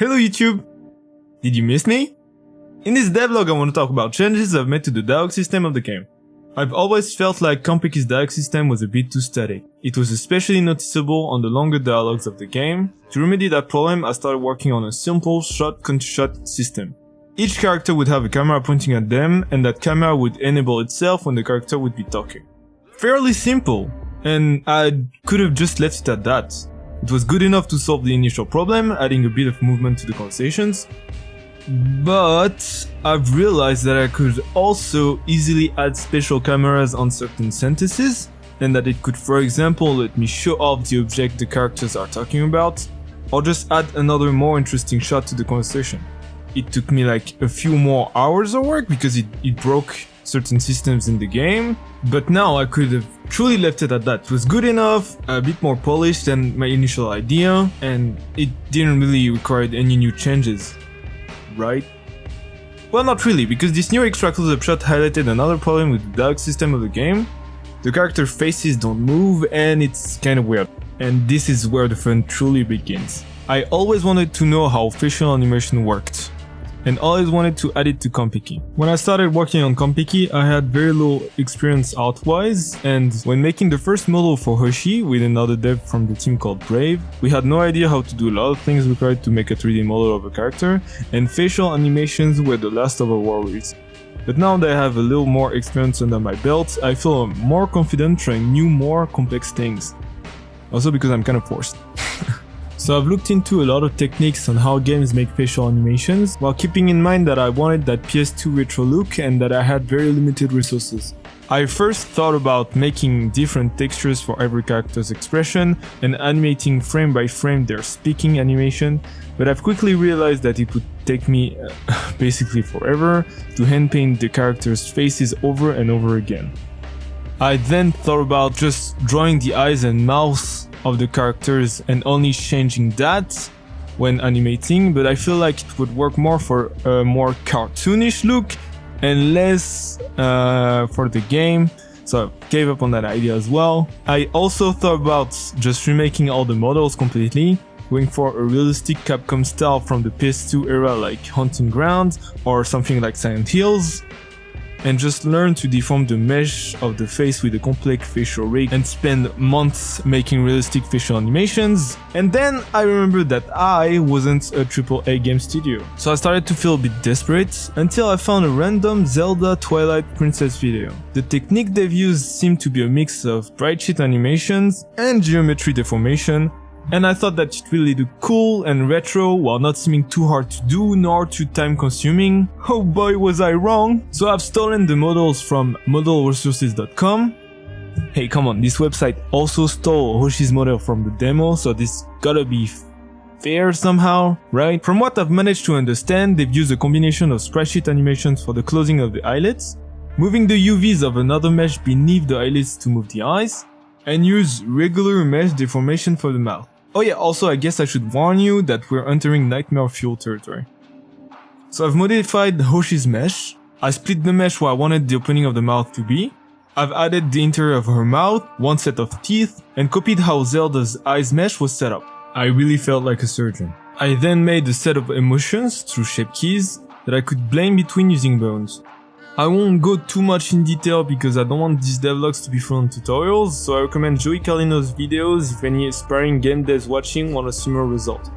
Hello YouTube! Did you miss me? In this devlog I want to talk about changes I've made to the dialogue system of the game. I've always felt like Compiki's dialogue system was a bit too static. It was especially noticeable on the longer dialogues of the game. To remedy that problem, I started working on a simple shot-to-shot system. Each character would have a camera pointing at them, and that camera would enable itself when the character would be talking. Fairly simple, and I could have just left it at that. It was good enough to solve the initial problem, adding a bit of movement to the conversations. But I've realized that I could also easily add special cameras on certain sentences, and that it could, for example, let me show off the object the characters are talking about, or just add another more interesting shot to the conversation. It took me like a few more hours of work because it broke certain systems in the game, but now I could have truly left it at that. It was good enough, a bit more polished than my initial idea, and it didn't really require any new changes. Right? Well, not really, because this new extra close-up shot highlighted another problem with the dialogue system of the game. The character faces don't move, and it's kinda weird. And this is where the fun truly begins. I always wanted to know how facial animation worked, and always wanted to add it to Compiki. When I started working on Compiki, I had very little experience art-wise, and when making the first model for Hoshi with another dev from the team called Brave, we had no idea how to do a lot of things required to make a 3D model of a character, and facial animations were the last of our worries. But now that I have a little more experience under my belt, I feel more confident trying new, more complex things. Also because I'm kind of forced. So I've looked into a lot of techniques on how games make facial animations, while keeping in mind that I wanted that PS2 retro look and that I had very limited resources. I first thought about making different textures for every character's expression and animating frame by frame their speaking animation, but I've quickly realized that it would take me basically forever to hand paint the characters' faces over and over again. I then thought about just drawing the eyes and mouths of the characters and only changing that when animating, but I feel like it would work more for a more cartoonish look and less for the game, so I gave up on that idea as well. I also thought about just remaking all the models completely, going for a realistic Capcom style from the PS2 era like Haunting Grounds or something like Silent Hills, and just learn to deform the mesh of the face with a complex facial rig and spend months making realistic facial animations. And then I remembered that I wasn't a AAA game studio. So I started to feel a bit desperate until I found a random Zelda Twilight Princess video. The technique they've used seemed to be a mix of sprite sheet animations and geometry deformation, and I thought that it really looked cool and retro while not seeming too hard to do nor too time consuming. Oh boy, was I wrong! So I've stolen the models from modelresources.com. Hey, come on, this website also stole Hoshi's model from the demo, so this gotta be fair somehow, right? From what I've managed to understand, they've used a combination of sprite sheet animations for the closing of the eyelids, moving the UVs of another mesh beneath the eyelids to move the eyes, and use regular mesh deformation for the mouth. Oh yeah, also I guess I should warn you that we're entering Nightmare Fuel territory. So I've modified Hoshi's mesh, I split the mesh where I wanted the opening of the mouth to be, I've added the interior of her mouth, one set of teeth, and copied how Zelda's eyes mesh was set up. I really felt like a surgeon. I then made a set of emotions through shape keys that I could blend between using bones. I won't go too much in detail because I don't want these devlogs to be full on tutorials, so I recommend Joey Carlino's videos if any aspiring game devs watching want a similar result.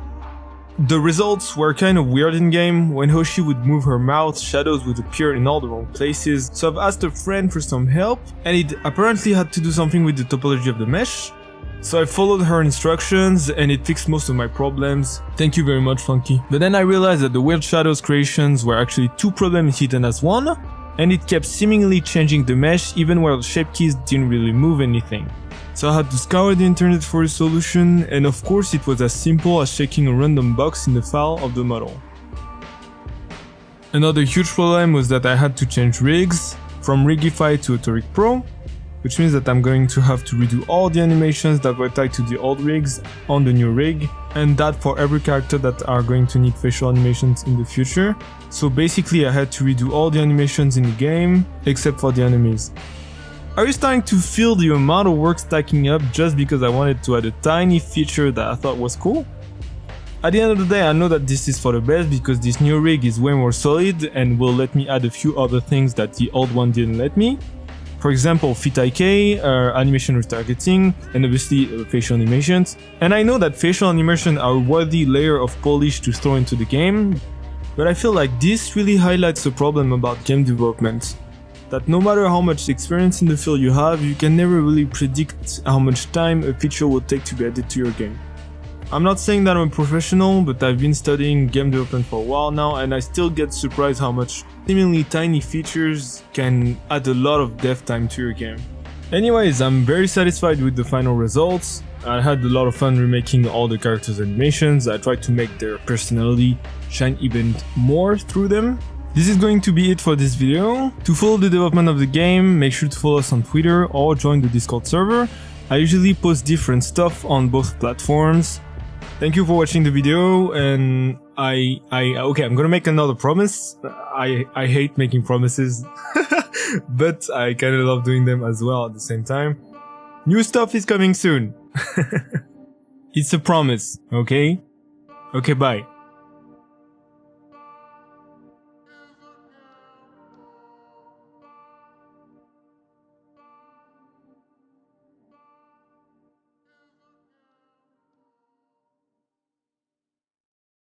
The results were kind of weird in game. When Hoshi would move her mouth, shadows would appear in all the wrong places, so I've asked a friend for some help, and it apparently had to do something with the topology of the mesh. So I followed her instructions and it fixed most of my problems. Thank you very much, Funky. But then I realized that the weird shadows creations were actually two problems hidden as one, and it kept seemingly changing the mesh even where the shape keys didn't really move anything. So I had to scour the internet for a solution, and of course it was as simple as checking a random box in the file of the model. Another huge problem was that I had to change rigs from Rigify to Autoric Pro, which means that I'm going to have to redo all the animations that were tied to the old rigs on the new rig, and that for every character that are going to need facial animations in the future. So basically I had to redo all the animations in the game, except for the enemies. Are you starting to feel the amount of work stacking up just because I wanted to add a tiny feature that I thought was cool? At the end of the day, I know that this is for the best because this new rig is way more solid and will let me add a few other things that the old one didn't let me. For example, Fit IK, animation retargeting, and obviously facial animations. And I know that facial animation are a worthy layer of polish to throw into the game, but I feel like this really highlights the problem about game development. That no matter how much experience in the field you have, you can never really predict how much time a feature will take to be added to your game. I'm not saying that I'm a professional, but I've been studying game development for a while now, and I still get surprised how much seemingly tiny features can add a lot of dev time to your game. Anyways, I'm very satisfied with the final results. I had a lot of fun remaking all the characters' animations. I tried to make their personality shine even more through them. This is going to be it for this video. To follow the development of the game, make sure to follow us on Twitter or join the Discord server. I usually post different stuff on both platforms. Thank you for watching the video, and okay, I'm gonna make another promise. I hate making promises, but I kinda love doing them as well at the same time. New stuff is coming soon. It's a promise, okay? Okay, bye.